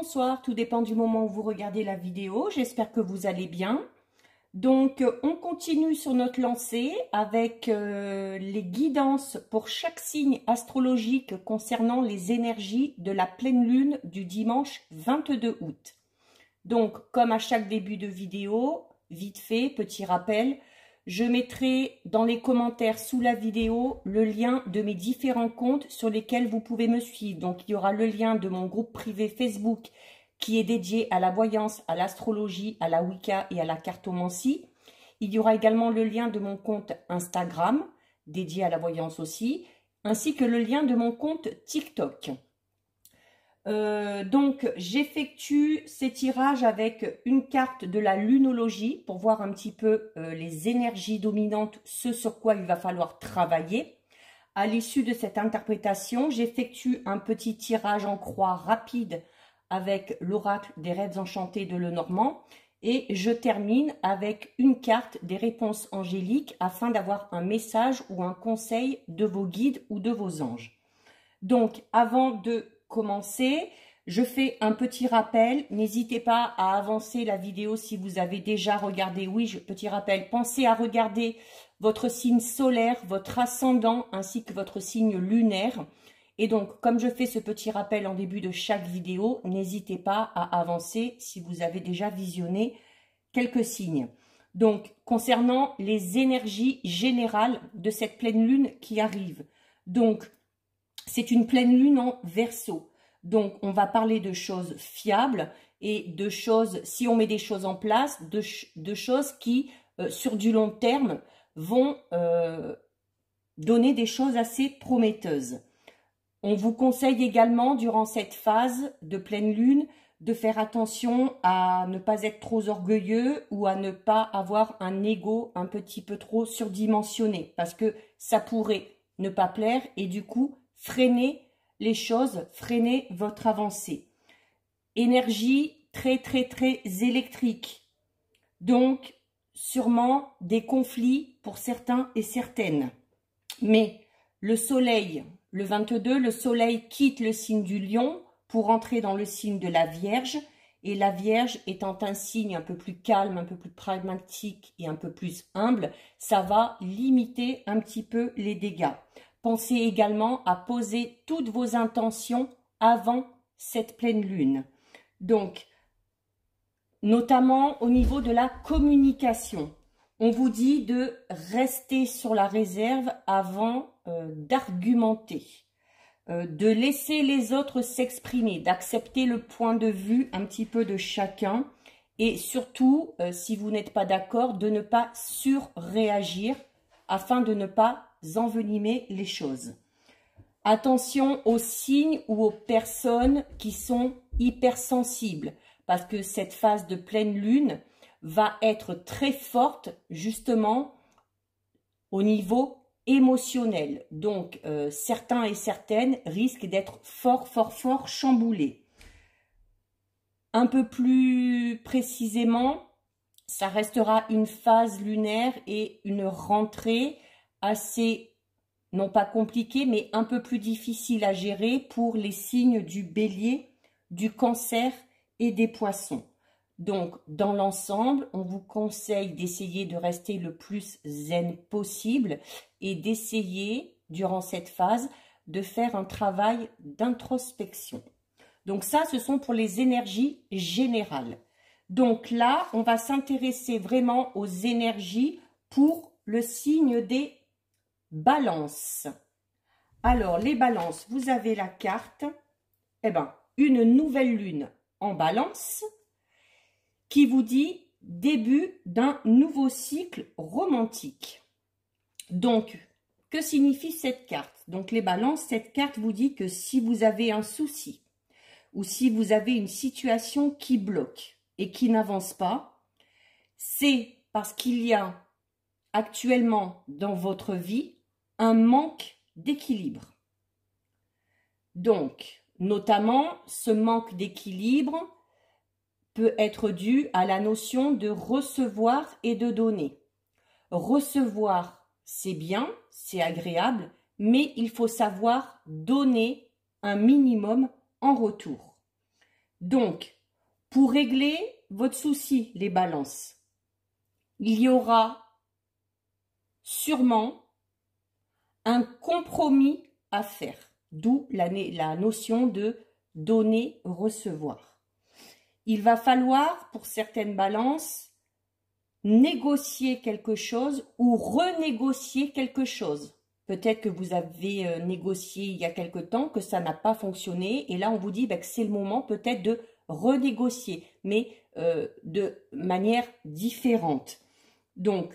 bonsoir, tout dépend du moment où vous regardez la vidéo. J'espère que vous allez bien. Donc, on continue sur notre lancée avec les guidances pour chaque signe astrologique concernant les énergies de la pleine lune du dimanche 22 août. Donc, comme à chaque début de vidéo, vite fait, petit rappel, je mettrai dans les commentaires sous la vidéo le lien de mes différents comptes sur lesquels vous pouvez me suivre. Donc, il y aura le lien de mon groupe privé Facebook qui est dédié à la voyance, à l'astrologie, à la Wicca et à la cartomancie. Il y aura également le lien de mon compte Instagram, dédié à la voyance aussi, ainsi que le lien de mon compte TikTok. Donc, j'effectue ces tirages avec une carte de la lunologie pour voir un petit peu les énergies dominantes, ce sur quoi il va falloir travailler. À l'issue de cette interprétation, j'effectue un petit tirage en croix rapide avec l'oracle des rêves enchantés de Lenormand et je termine avec une carte des réponses angéliques afin d'avoir un message ou un conseil de vos guides ou de vos anges. Donc, avant de commencer, je fais un petit rappel. N'hésitez pas à avancer la vidéo si vous avez déjà regardé. Oui, petit rappel, pensez à regarder votre signe solaire, votre ascendant ainsi que votre signe lunaire. Et donc, comme je fais ce petit rappel en début de chaque vidéo, n'hésitez pas à avancer si vous avez déjà visionné quelques signes. Donc, concernant les énergies générales de cette pleine lune qui arrive. Donc, c'est une pleine lune en Verseau. Donc, on va parler de choses fiables et de choses, si on met des choses en place, de choses qui, sur du long terme, vont donner des choses assez prometteuses. On vous conseille également, durant cette phase de pleine lune, de faire attention à ne pas être trop orgueilleux ou à ne pas avoir un ego un petit peu trop surdimensionné parce que ça pourrait ne pas plaire et du coup, freiner les choses, freiner votre avancée. Énergie très électrique. Donc, sûrement des conflits pour certains et certaines. Mais le soleil, le 22, le soleil quitte le signe du lion pour entrer dans le signe de la Vierge. Et la Vierge étant un signe un peu plus calme, un peu plus pragmatique et un peu plus humble, ça va limiter un petit peu les dégâts. Pensez également à poser toutes vos intentions avant cette pleine lune. Donc, notamment au niveau de la communication. On vous dit de rester sur la réserve avant d'argumenter, de laisser les autres s'exprimer, d'accepter le point de vue un petit peu de chacun et surtout, si vous n'êtes pas d'accord, de ne pas surréagir afin de ne pas envenimer les choses. Attention aux signes ou aux personnes qui sont hypersensibles parce que cette phase de pleine lune va être très forte justement au niveau émotionnel. Donc, certains et certaines risquent d'être fort chamboulés. Un peu plus précisément, ça restera une phase lunaire et une rentrée assez, non pas compliquée, mais un peu plus difficile à gérer pour les signes du Bélier, du Cancer et des Poissons. Donc, dans l'ensemble, on vous conseille d'essayer de rester le plus zen possible et d'essayer, durant cette phase, de faire un travail d'introspection. Donc ça, ce sont pour les énergies générales. Donc là, on va s'intéresser vraiment aux énergies pour le signe des balances. Alors, les balances, vous avez la carte, une nouvelle lune en balance, qui vous dit début d'un nouveau cycle romantique. Donc, que signifie cette carte? Donc, les balances, cette carte vous dit que si vous avez un souci ou si vous avez une situation qui bloque et qui n'avance pas, c'est parce qu'il y a actuellement dans votre vie un manque d'équilibre. Donc, notamment, ce manque d'équilibre peut être dû à la notion de recevoir et de donner. Recevoir, c'est bien, c'est agréable, mais il faut savoir donner un minimum en retour. Donc, pour régler votre souci, les balances, il y aura sûrement un compromis à faire, d'où la notion de donner-recevoir. Il va falloir, pour certaines balances, négocier quelque chose ou renégocier quelque chose. Peut-être que vous avez négocié il y a quelque temps, que ça n'a pas fonctionné, et là on vous dit que c'est le moment peut-être de renégocier, mais de manière différente. Donc,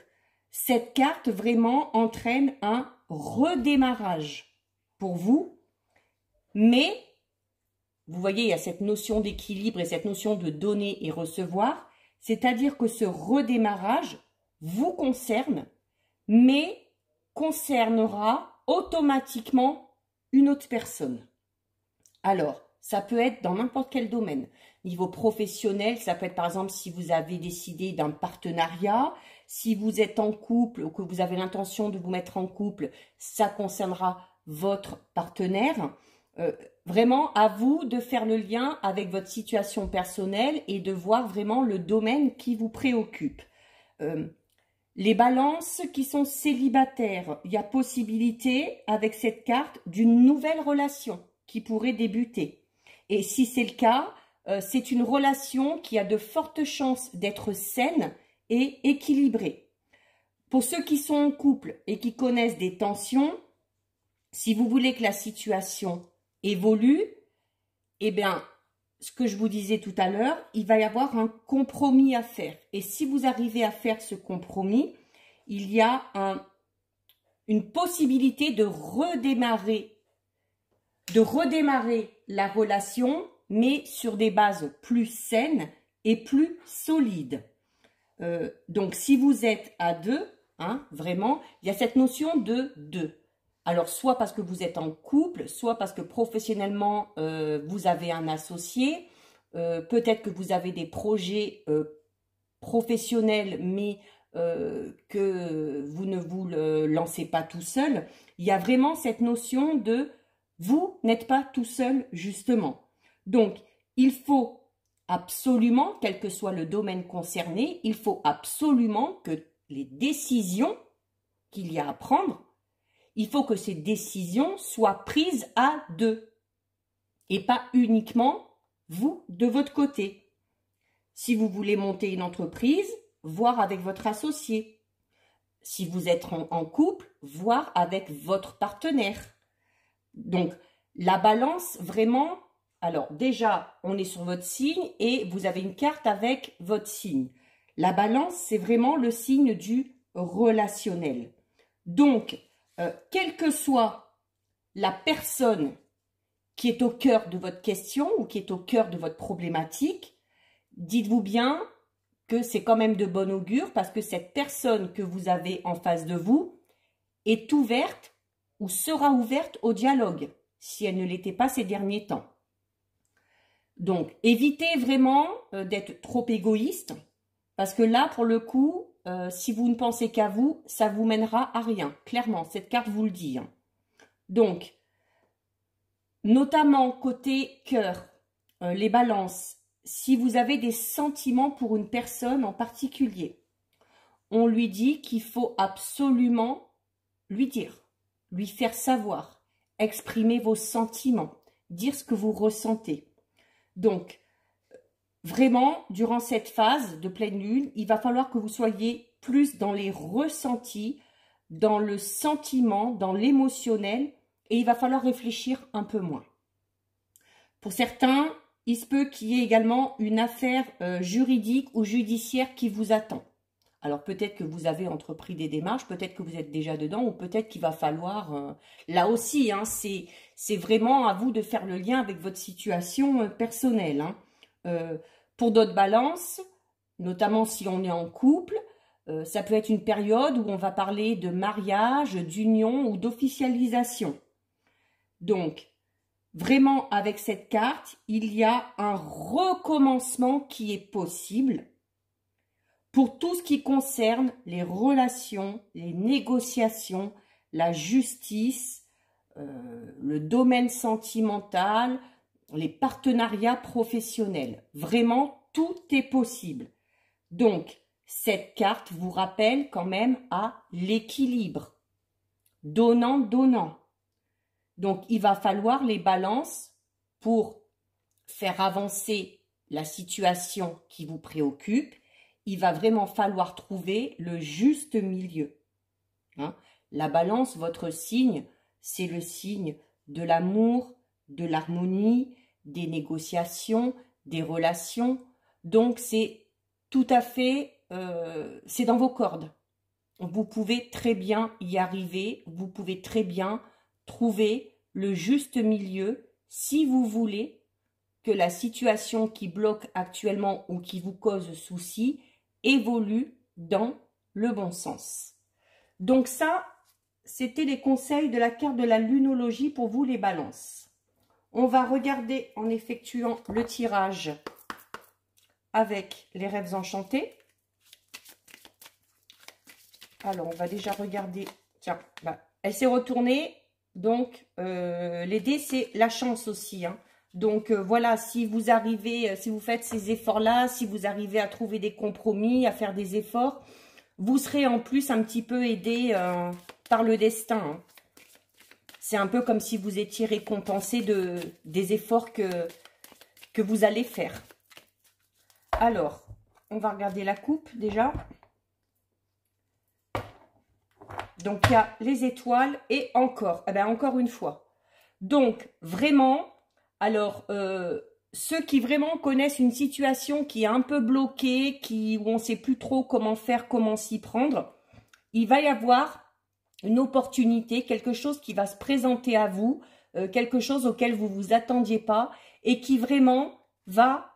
cette carte vraiment entraîne un redémarrage pour vous, mais vous voyez, il y a cette notion d'équilibre et cette notion de donner et recevoir, c'est-à-dire que ce redémarrage vous concerne, mais concernera automatiquement une autre personne. Alors, ça peut être dans n'importe quel domaine. Niveau professionnel, ça peut être par exemple si vous avez décidé d'un partenariat, si vous êtes en couple ou que vous avez l'intention de vous mettre en couple, ça concernera votre partenaire. Vraiment, à vous de faire le lien avec votre situation personnelle et de voir vraiment le domaine qui vous préoccupe. Les balances qui sont célibataires, il y a possibilité avec cette carte d'une nouvelle relation qui pourrait débuter. Et si c'est le cas, c'est une relation qui a de fortes chances d'être saine et équilibrée. Pour ceux qui sont en couple et qui connaissent des tensions, si vous voulez que la situation évolue, eh bien, ce que je vous disais tout à l'heure, il va y avoir un compromis à faire. Et si vous arrivez à faire ce compromis, il y a une possibilité de redémarrer la relation, mais sur des bases plus saines et plus solides. Donc, si vous êtes à deux, hein, vraiment, il y a cette notion de deux. Alors, soit parce que vous êtes en couple, soit parce que professionnellement, vous avez un associé, peut-être que vous avez des projets professionnels, mais que vous ne vous le lancez pas tout seul. Il y a vraiment cette notion de vous n'êtes pas tout seul, justement. Donc, il faut absolument, quel que soit le domaine concerné, il faut absolument que les décisions qu'il y a à prendre, il faut que ces décisions soient prises à deux et pas uniquement vous de votre côté. Si vous voulez monter une entreprise, voir avec votre associé. Si vous êtes en couple, voir avec votre partenaire. Donc, la balance, vraiment, alors déjà, on est sur votre signe et vous avez une carte avec votre signe. La balance, c'est vraiment le signe du relationnel. Donc, quelle que soit la personne qui est au cœur de votre question ou qui est au cœur de votre problématique, dites-vous bien que c'est quand même de bon augure parce que cette personne que vous avez en face de vous est ouverte ou sera ouverte au dialogue si elle ne l'était pas ces derniers temps. Donc, évitez vraiment d'être trop égoïste parce que là, pour le coup, si vous ne pensez qu'à vous, ça vous mènera à rien. Clairement, cette carte vous le dit. Donc, notamment côté cœur, les balances, si vous avez des sentiments pour une personne en particulier, on lui dit qu'il faut absolument lui dire, lui faire savoir, exprimer vos sentiments, dire ce que vous ressentez. Donc, vraiment, durant cette phase de pleine lune, il va falloir que vous soyez plus dans les ressentis, dans le sentiment, dans l'émotionnel, et il va falloir réfléchir un peu moins. Pour certains, il se peut qu'il y ait également une affaire juridique ou judiciaire qui vous attend. Alors peut-être que vous avez entrepris des démarches, peut-être que vous êtes déjà dedans, ou peut-être qu'il va falloir, là aussi, hein, c'est vraiment à vous de faire le lien avec votre situation personnelle. Hein. Pour d'autres balances, notamment si on est en couple, ça peut être une période où on va parler de mariage, d'union ou d'officialisation. Donc, vraiment, avec cette carte, il y a un recommencement qui est possible pour tout ce qui concerne les relations, les négociations, la justice, le domaine sentimental, les partenariats professionnels. Vraiment, tout est possible. Donc, cette carte vous rappelle quand même à l'équilibre. Donnant-donnant. Donc, il va falloir les balances pour faire avancer la situation qui vous préoccupe. Il va vraiment falloir trouver le juste milieu. Hein? La balance, votre signe, c'est le signe de l'amour, de l'harmonie, des négociations, des relations. Donc, c'est tout à fait, c'est dans vos cordes. Vous pouvez très bien y arriver, vous pouvez très bien trouver le juste milieu si vous voulez que la situation qui bloque actuellement ou qui vous cause souci évolue dans le bon sens. Donc ça, c'était les conseils de la carte de la lunologie pour vous les balances. On va regarder en effectuant le tirage avec les rêves enchantés. Alors, on va déjà regarder. Tiens, bah, elle s'est retournée. Donc, les dés, c'est la chance aussi. Hein. Donc, voilà, si vous arrivez, si vous faites ces efforts-là, si vous arrivez à trouver des compromis, à faire des efforts, vous serez en plus un petit peu aidé par le destin. Hein. C'est un peu comme si vous étiez récompensé des efforts que vous allez faire. Alors, on va regarder la coupe déjà. Donc, il y a les étoiles et encore, eh bien, encore une fois. Donc, vraiment, alors, ceux qui vraiment connaissent une situation qui est un peu bloquée, où on ne sait plus trop comment faire, comment s'y prendre, il va y avoir une opportunité, quelque chose qui va se présenter à vous, quelque chose auquel vous ne vous attendiez pas et qui vraiment va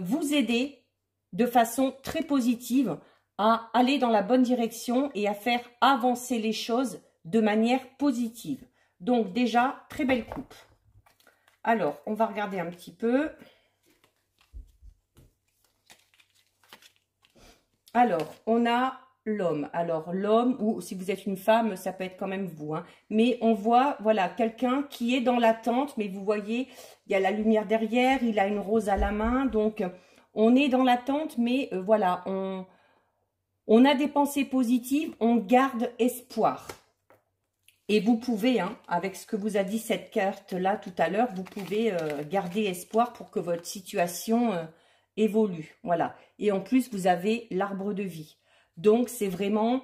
vous aider de façon très positive à aller dans la bonne direction et à faire avancer les choses de manière positive. Donc déjà, très belle coupe. Alors, on va regarder un petit peu. Alors, on a l'homme. Alors, l'homme, ou si vous êtes une femme, ça peut être quand même vous. Hein. Mais on voit, voilà, quelqu'un qui est dans l'attente, mais vous voyez, il y a la lumière derrière, il a une rose à la main. Donc, on est dans l'attente, mais voilà, on a des pensées positives, on garde espoir. Et vous pouvez, hein, avec ce que vous a dit cette carte-là tout à l'heure, vous pouvez garder espoir pour que votre situation évolue. Voilà. Et en plus, vous avez l'arbre de vie. Donc, c'est vraiment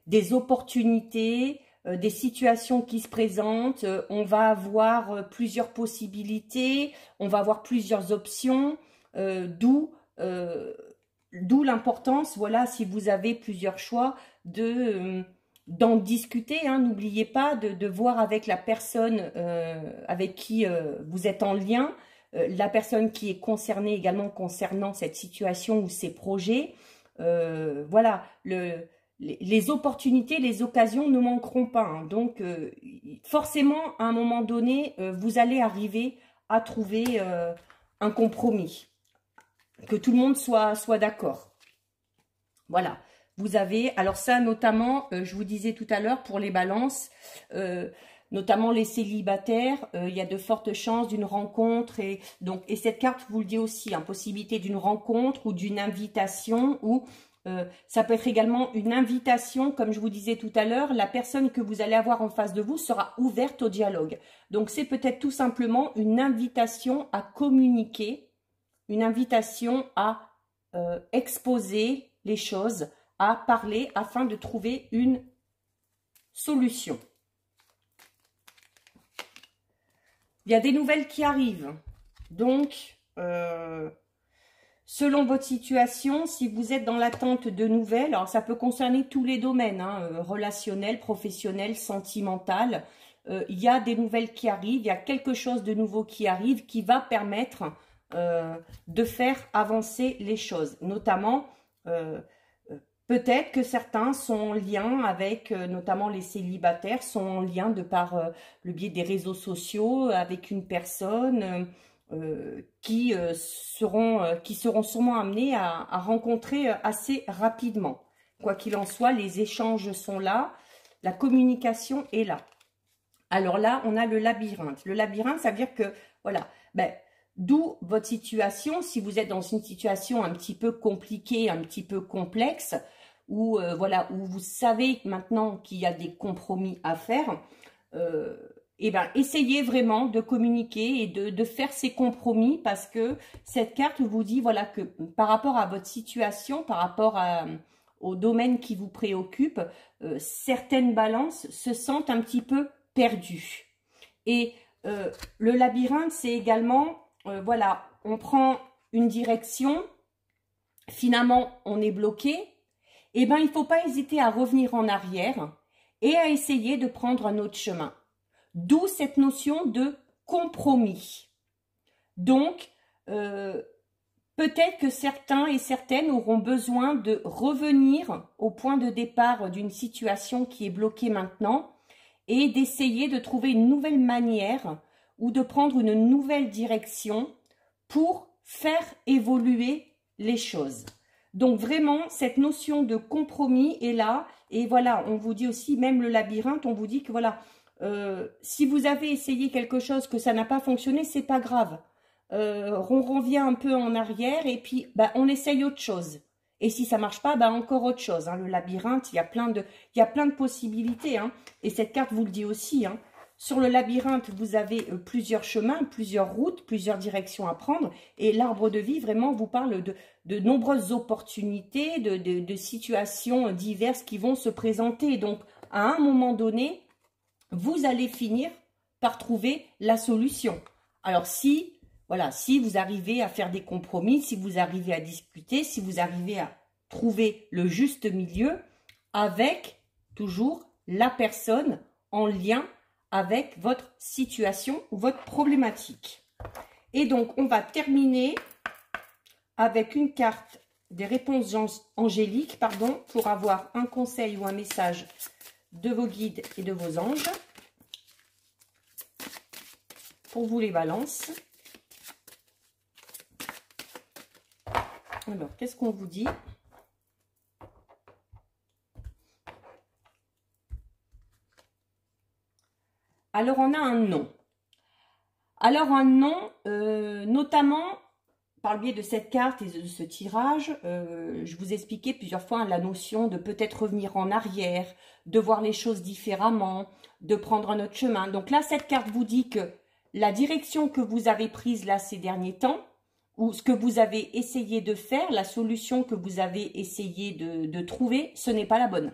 des opportunités, des situations qui se présentent. On va avoir plusieurs possibilités, on va avoir plusieurs options, d'où l'importance, voilà, si vous avez plusieurs choix, d'en discuter. Hein, n'oubliez pas de voir avec la personne avec qui vous êtes en lien, la personne qui est concernée également concernant cette situation ou ces projets. Voilà, les opportunités, les occasions ne manqueront pas. Hein, donc, forcément, à un moment donné, vous allez arriver à trouver un compromis. Que tout le monde soit d'accord. Voilà. Vous avez, alors ça notamment, je vous disais tout à l'heure, pour les balances, notamment les célibataires, il y a de fortes chances d'une rencontre. Et cette carte vous le dit aussi, hein, possibilité d'une rencontre ou d'une invitation. Ou ça peut être également une invitation, comme je vous disais tout à l'heure, la personne que vous allez avoir en face de vous sera ouverte au dialogue. Donc c'est peut-être tout simplement une invitation à communiquer, une invitation à exposer les choses, à parler afin de trouver une solution. Il y a des nouvelles qui arrivent. Donc, selon votre situation, si vous êtes dans l'attente de nouvelles, alors ça peut concerner tous les domaines, hein, relationnel, professionnel, sentimental, il y a des nouvelles qui arrivent, il y a quelque chose de nouveau qui arrive qui va permettre de faire avancer les choses. Notamment, peut-être que certains sont en lien avec, notamment les célibataires, sont en lien de par le biais des réseaux sociaux avec une personne qui seront sûrement amenés à rencontrer assez rapidement. Quoi qu'il en soit, les échanges sont là, la communication est là. Alors là, on a le labyrinthe. Le labyrinthe, ça veut dire que, voilà, ben, d'où votre situation, si vous êtes dans une situation un petit peu compliquée, un petit peu complexe, où, voilà, où vous savez maintenant qu'il y a des compromis à faire, et ben, essayez vraiment de communiquer et de faire ces compromis, parce que cette carte vous dit, voilà, que par rapport à votre situation, par rapport au domaine qui vous préoccupe, certaines balances se sentent un petit peu perdues. Et le labyrinthe, c'est également, voilà, on prend une direction, finalement on est bloqué, et ben il ne faut pas hésiter à revenir en arrière et à essayer de prendre un autre chemin. D'où cette notion de compromis. Donc, peut-être que certains et certaines auront besoin de revenir au point de départ d'une situation qui est bloquée maintenant et d'essayer de trouver une nouvelle manière ou de prendre une nouvelle direction pour faire évoluer les choses. Donc vraiment, cette notion de compromis est là. Et voilà, on vous dit aussi, même le labyrinthe, on vous dit que voilà, si vous avez essayé quelque chose que ça n'a pas fonctionné, c'est pas grave. On revient un peu en arrière et puis bah, on essaye autre chose. Et si ça marche pas, bah, encore autre chose. Hein. Le labyrinthe, il y a plein de possibilités. Hein. Et cette carte vous le dit aussi. Hein. Sur le labyrinthe, vous avez plusieurs chemins, plusieurs routes, plusieurs directions à prendre. Et l'arbre de vie, vraiment, vous parle de nombreuses opportunités, de situations diverses qui vont se présenter. Donc, à un moment donné, vous allez finir par trouver la solution. Alors, voilà, si vous arrivez à faire des compromis, si vous arrivez à discuter, si vous arrivez à trouver le juste milieu avec toujours la personne en lien avec votre situation ou votre problématique. Et donc, on va terminer avec une carte des réponses angéliques, pardon, pour avoir un conseil ou un message de vos guides et de vos anges. Pour vous les balances. Alors, qu'est-ce qu'on vous dit ? Alors, on a un non. Alors, un non, notamment, par le biais de cette carte et de ce tirage, je vous ai expliqué plusieurs fois la notion de peut-être revenir en arrière, de voir les choses différemment, de prendre un autre chemin. Donc là, cette carte vous dit que la direction que vous avez prise là ces derniers temps, ou ce que vous avez essayé de faire, la solution que vous avez essayé de trouver, ce n'est pas la bonne.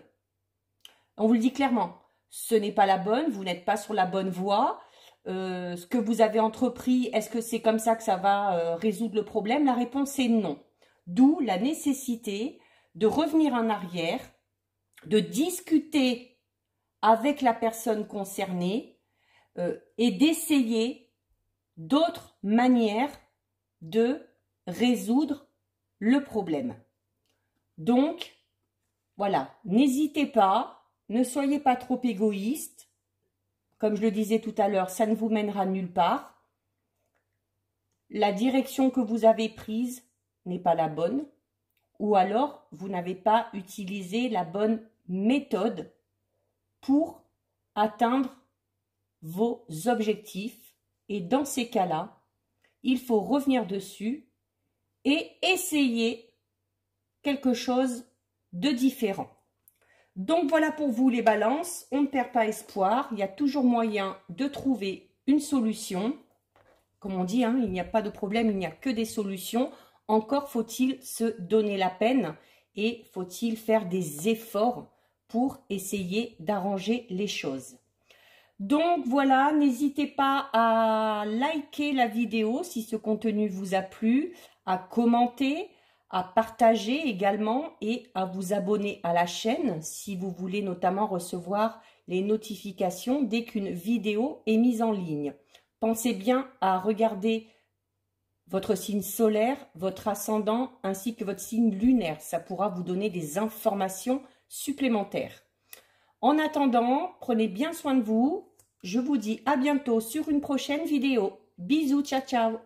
On vous le dit clairement, ce n'est pas la bonne, vous n'êtes pas sur la bonne voie. Ce que vous avez entrepris, est-ce que c'est comme ça que ça va résoudre le problème? La réponse est non. D'où la nécessité de revenir en arrière, de discuter avec la personne concernée et d'essayer d'autres manières de résoudre le problème. Donc, voilà, n'hésitez pas, ne soyez pas trop égoïste. Comme je le disais tout à l'heure, ça ne vous mènera nulle part. La direction que vous avez prise n'est pas la bonne, ou alors vous n'avez pas utilisé la bonne méthode pour atteindre vos objectifs. Et dans ces cas-là, il faut revenir dessus et essayer quelque chose de différent. Donc voilà pour vous les balances, on ne perd pas espoir, il y a toujours moyen de trouver une solution. Comme on dit, hein, il n'y a pas de problème, il n'y a que des solutions. Encore faut-il se donner la peine et faut-il faire des efforts pour essayer d'arranger les choses. Donc voilà, n'hésitez pas à liker la vidéo si ce contenu vous a plu, à commenter, à partager également et à vous abonner à la chaîne si vous voulez notamment recevoir les notifications dès qu'une vidéo est mise en ligne. Pensez bien à regarder votre signe solaire, votre ascendant ainsi que votre signe lunaire. Ça pourra vous donner des informations supplémentaires. En attendant, prenez bien soin de vous. Je vous dis à bientôt sur une prochaine vidéo. Bisous, ciao, ciao.